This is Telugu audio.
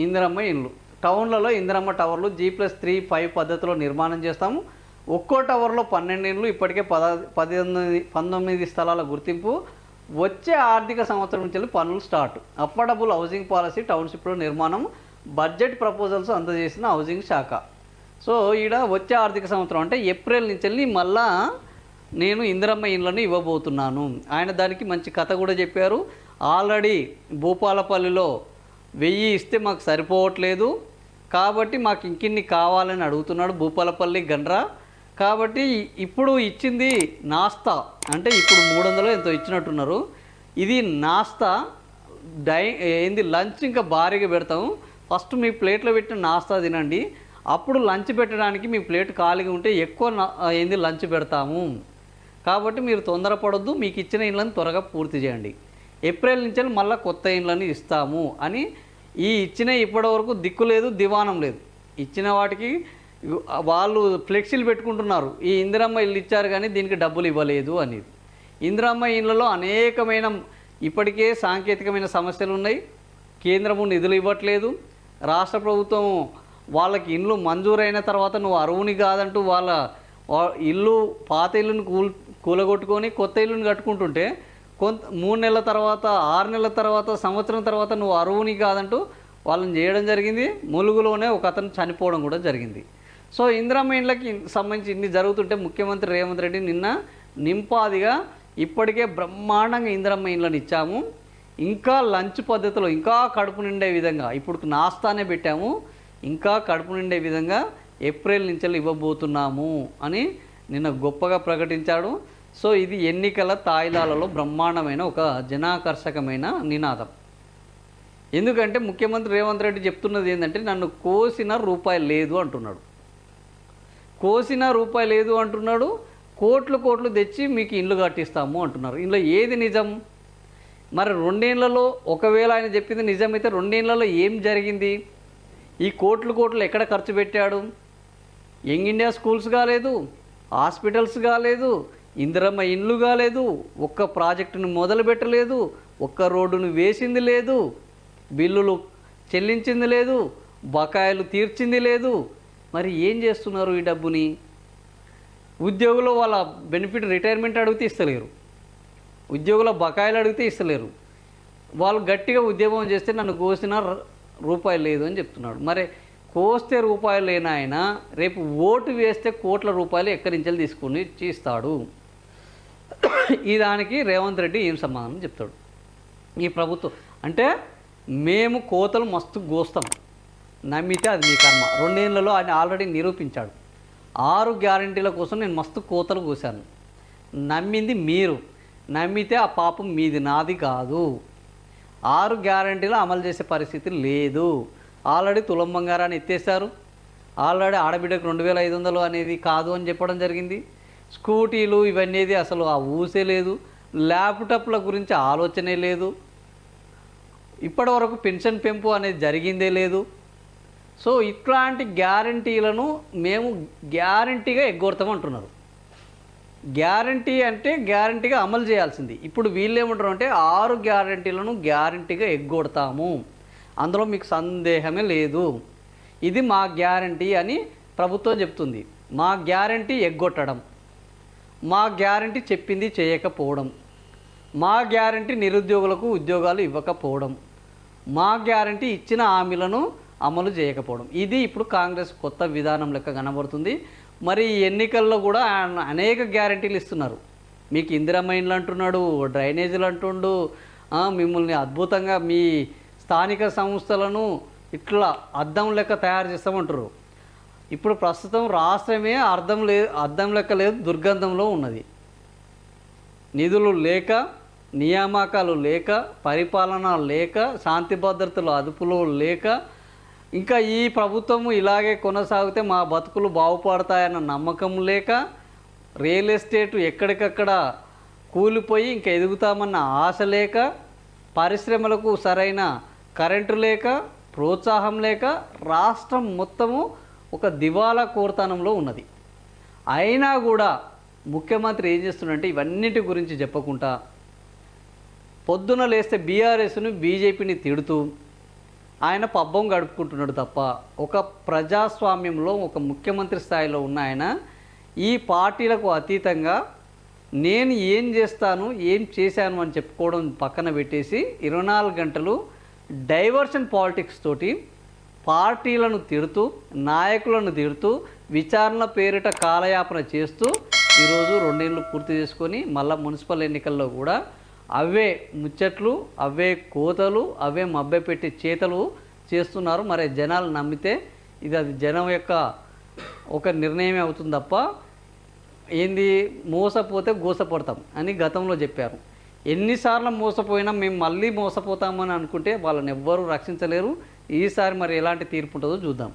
ఇందిరమ్మ ఇండ్లు. టౌన్లలో ఇందిరమ్మ టవర్లు G+3, 5 పద్ధతిలో నిర్మాణం చేస్తాము. ఒక్కో టవర్లో 12 ఇండ్లు, ఇప్పటికే 19 స్థలాల గుర్తింపు. వచ్చే ఆర్థిక సంవత్సరం నుంచి పనులు స్టార్ట్. అఫోర్డబుల్ హౌసింగ్ పాలసీ టౌన్షిప్లో నిర్మాణం. బడ్జెట్ ప్రపోజల్స్ అందజేసిన హౌసింగ్ శాఖ. సో ఈడ వచ్చే ఆర్థిక సంవత్సరం అంటే ఏప్రిల్ నుంచి మళ్ళా నేను ఇందిరమ్మ ఇండ్లను ఇవ్వబోతున్నాను. ఆయన దానికి మంచి కథ కూడా చెప్పారు. ఆల్రెడీ భూపాలపల్లిలో 1000 ఇస్తే మాకు సరిపోవట్లేదు, కాబట్టి మాకు ఇంకిన్ని కావాలని అడుగుతున్నాడు భూపాలపల్లి గండ్రా. కాబట్టి ఇప్పుడు ఇచ్చింది నాస్తా, అంటే ఇప్పుడు 300 ఎంతో ఇచ్చినట్టున్నారు. ఇది నాస్తా ఏంది లంచ్ ఇంకా భారీగా పెడతాము. ఫస్ట్ మీ ప్లేట్లో పెట్టిన నాస్తా తినండి, అప్పుడు లంచ్ పెట్టడానికి మీ ప్లేట్ ఖాళీగా ఉంటే ఎక్కువ ఏంది లంచ్ పెడతాము. కాబట్టి మీరు తొందరపడొద్దు, మీకు ఇచ్చిన ఇండ్లను త్వరగా పూర్తి చేయండి. ఏప్రిల్ నుంచి మళ్ళీ కొత్త ఇండ్లను ఇస్తాము అని. ఈ ఇచ్చిన ఇప్పటివరకు దిక్కు లేదు, దివానం లేదు. ఇచ్చిన వాటికి వాళ్ళు ఫ్లెక్సీలు పెట్టుకుంటున్నారు, ఈ ఇందిరమ్మ ఇల్లు ఇచ్చారు కానీ దీనికి డబ్బులు ఇవ్వలేదు అనేది. ఇందిరమ్మ ఇళ్లలో అనేకమైన ఇప్పటికే సాంకేతికమైన సమస్యలు ఉన్నాయి. కేంద్రము నిధులు ఇవ్వట్లేదు. రాష్ట్ర ప్రభుత్వం వాళ్ళకి ఇండ్లు మంజూరైన తర్వాత నువ్వు అర్హుని కాదంటూ వాళ్ళ ఇల్లు పాత ఇల్లుని కూలగొట్టుకొని కొత్త ఇల్లుని కట్టుకుంటుంటే 3 నెలల తర్వాత, 6 నెలల తర్వాత, సంవత్సరం తర్వాత నువ్వు అర్హుని కాదంటూ వాళ్ళని చేయడం జరిగింది. ములుగులోనే ఒక అతను చనిపోవడం కూడా జరిగింది. సో ఇందిరమ్మ ఇండ్లకి సంబంధించి ఇన్ని జరుగుతుంటే ముఖ్యమంత్రి రేవంత్ రెడ్డి నిన్న నింపాదిగా ఇప్పటికే బ్రహ్మాండంగా ఇందిరమ్మ ఇండ్లను ఇచ్చాము, ఇంకా లంచ్ పద్ధతిలో ఇంకా కడుపు నిండే విధంగా, ఇప్పుడు నాస్తానే పెట్టాము, ఇంకా కడుపు నిండే విధంగా ఏప్రిల్ నుంచి ఇవ్వబోతున్నాము అని నిన్న గొప్పగా ప్రకటించాడు. సో ఇది ఎన్నికల తాయిలాలలో బ్రహ్మాండమైన ఒక జనాకర్షకమైన నినాదం. ఎందుకంటే ముఖ్యమంత్రి రేవంత్ రెడ్డి చెప్తున్నది ఏంటంటే నన్ను కోసిన రూపాయి లేదు అంటున్నాడు. కోసిన రూపాయి లేదు అంటున్నాడు. కోట్లు తెచ్చి మీకు ఇండ్లు కట్టిస్తాము అంటున్నారు. ఇందులో ఏది నిజం? మరి 2 ఏళ్లలో ఒకవేళ ఆయన చెప్పింది నిజమైతే 2 ఏళ్లలో ఏం జరిగింది? ఈ కోట్లు ఎక్కడ ఖర్చు పెట్టాడు? యంగ్ ఇండియా స్కూల్స్ కాలేదు, హాస్పిటల్స్ కాలేదు, ఇందిరమ్మ ఇండ్లు కాలేదు, ఒక్క ప్రాజెక్టును మొదలు పెట్టలేదు, ఒక్క రోడ్డును వేసింది లేదు, బిల్లులు చెల్లించింది లేదు, బకాయిలు తీర్చింది లేదు. మరి ఏం చేస్తున్నారు ఈ డబ్బుని? ఉద్యోగులు వాళ్ళ బెనిఫిట్ రిటైర్మెంట్ అడిగితే ఇస్తలేరు, ఉద్యోగుల బకాయిలు అడిగితే ఇస్తలేరు. వాళ్ళు గట్టిగా ఉద్యమం చేస్తే నన్ను కోసిన రూపాయి లేదు అని చెప్తున్నాడు. మరి కోస్తే రూపాయలు లేని ఆయన రేపు ఓటు వేస్తే కోట్ల రూపాయలు ఎక్కడి నుంచి తీసుకుని ఇస్తాడు? ఈ దానికి రేవంత్ రెడ్డి ఏం సమాధానం చెప్తాడు? ఈ ప్రభుత్వం అంటే మేము కోతలు మస్తు గోస్తాం, నమ్మితే అది మీ కర్మ. 2 ఏళ్లలో ఆయన ఆల్రెడీ నిరూపించాడు. 6 గ్యారంటీల కోసం నేను మస్తు కోతలు కోసాను, నమ్మింది మీరు, నమ్మితే ఆ పాపం మీది, నాది కాదు. 6 గ్యారంటీలు అమలు చేసే పరిస్థితి లేదు. ఆల్రెడీ తులం బంగారాన్ని ఎత్తేసారు, ఆల్రెడీ ఆడబిడ్డకు 2500 అనేది కాదు అని చెప్పడం జరిగింది. స్కూటీలు ఇవన్నీ అసలు ఆ ఊసే లేదు. ల్యాప్టాప్ల గురించి ఆలోచనే లేదు. ఇప్పటి వరకు పెన్షన్ పెంపు అనేది జరిగిందే లేదు. సో ఇట్లాంటి గ్యారంటీలను మేము గ్యారంటీగా ఎగ్గొడతామంటున్నారు. గ్యారంటీ అంటే గ్యారంటీగా అమలు చేయాల్సింది. ఇప్పుడు వీళ్ళు ఏమంటారు అంటే 6 గ్యారంటీలను గ్యారంటీగా ఎగ్గొడతాము, అందులో మీకు సందేహమే లేదు, ఇది మా గ్యారంటీ అని ప్రభుత్వం చెప్తుంది. మా గ్యారంటీ ఎగ్గొట్టడం, మా గ్యారంటీ చెప్పింది చేయకపోవడం, మా గ్యారంటీ నిరుద్యోగులకు ఉద్యోగాలు ఇవ్వకపోవడం, మా గ్యారంటీ ఇచ్చిన హామీలను అమలు చేయకపోవడం. ఇది ఇప్పుడు కాంగ్రెస్ కొత్త విధానం లెక్క కనబడుతుంది. మరి ఈ ఎన్నికల్లో కూడా అనేక గ్యారంటీలు ఇస్తున్నారు. మీకు ఇందిరమ్మ ఇండ్లు అంటున్నాడు, డ్రైనేజీలు అంటుండు, మిమ్మల్ని అద్భుతంగా మీ స్థానిక సంస్థలను ఇట్లా అద్దం లెక్క తయారు చేస్తామంటారు. ఇప్పుడు ప్రస్తుతం రాష్ట్రమే అద్దం లెక్క లేదు, దుర్గంధంలో ఉన్నది. నిధులు లేక, నియామకాలు లేక, పరిపాలన లేక, శాంతి భద్రతలు అదుపులో లేక, ఇంకా ఈ ప్రభుత్వము ఇలాగే కొనసాగితే మా బతుకులు బాగుపడతాయన్న నమ్మకం లేక, రియల్ ఎస్టేట్ ఎక్కడికక్కడ కూలిపోయి ఇంకా ఎదుగుతామన్న ఆశ లేక, పరిశ్రమలకు సరైన కరెంటు లేక, ప్రోత్సాహం లేక రాష్ట్రం మొత్తము ఒక దివాలా కోరతనంలో ఉన్నది. అయినా కూడా ముఖ్యమంత్రి ఏం చేస్తున్నాడంటే ఇవన్నిటి గురించి చెప్పకుండా పొద్దున లేస్తే బీఆర్ఎస్ను బీజేపీని తిడుతూ ఆయన పబ్బం గడుపుకుంటున్నాడు తప్ప ఒక ప్రజాస్వామ్యంలో ఒక ముఖ్యమంత్రి స్థాయిలో ఉన్న ఆయన ఈ పార్టీలకు అతీతంగా నేను ఏం చేస్తాను ఏం చేశాను అని చెప్పుకోవడం పక్కన పెట్టేసి 24 గంటలు డైవర్షన్ పాలిటిక్స్ తోటి పార్టీలను తిడుతూ నాయకులను తిడుతూ విచారణ పేరిట కాలయాపన చేస్తూ ఈరోజు 2 ఏళ్ళు పూర్తి చేసుకొని మళ్ళీ మున్సిపల్ ఎన్నికల్లో కూడా అవే ముచ్చట్లు అవే కోతలు అవే మభ్యపెట్టి చేతలు చేస్తున్నారు. మరి జనాలు నమ్మితే అది జనం యొక్క ఒక నిర్ణయమే అవుతుంది తప్ప ఏంది మోసపోతే గోసపడతాం అని గతంలో చెప్పారు. ఎన్నిసార్లు మోసపోయినా మేము మళ్ళీ మోసపోతామని అనుకుంటే వాళ్ళని ఎవ్వరూ రక్షించలేరు. ఈసారి మరి ఎలాంటి తీర్పు ఉంటుందో చూద్దాం.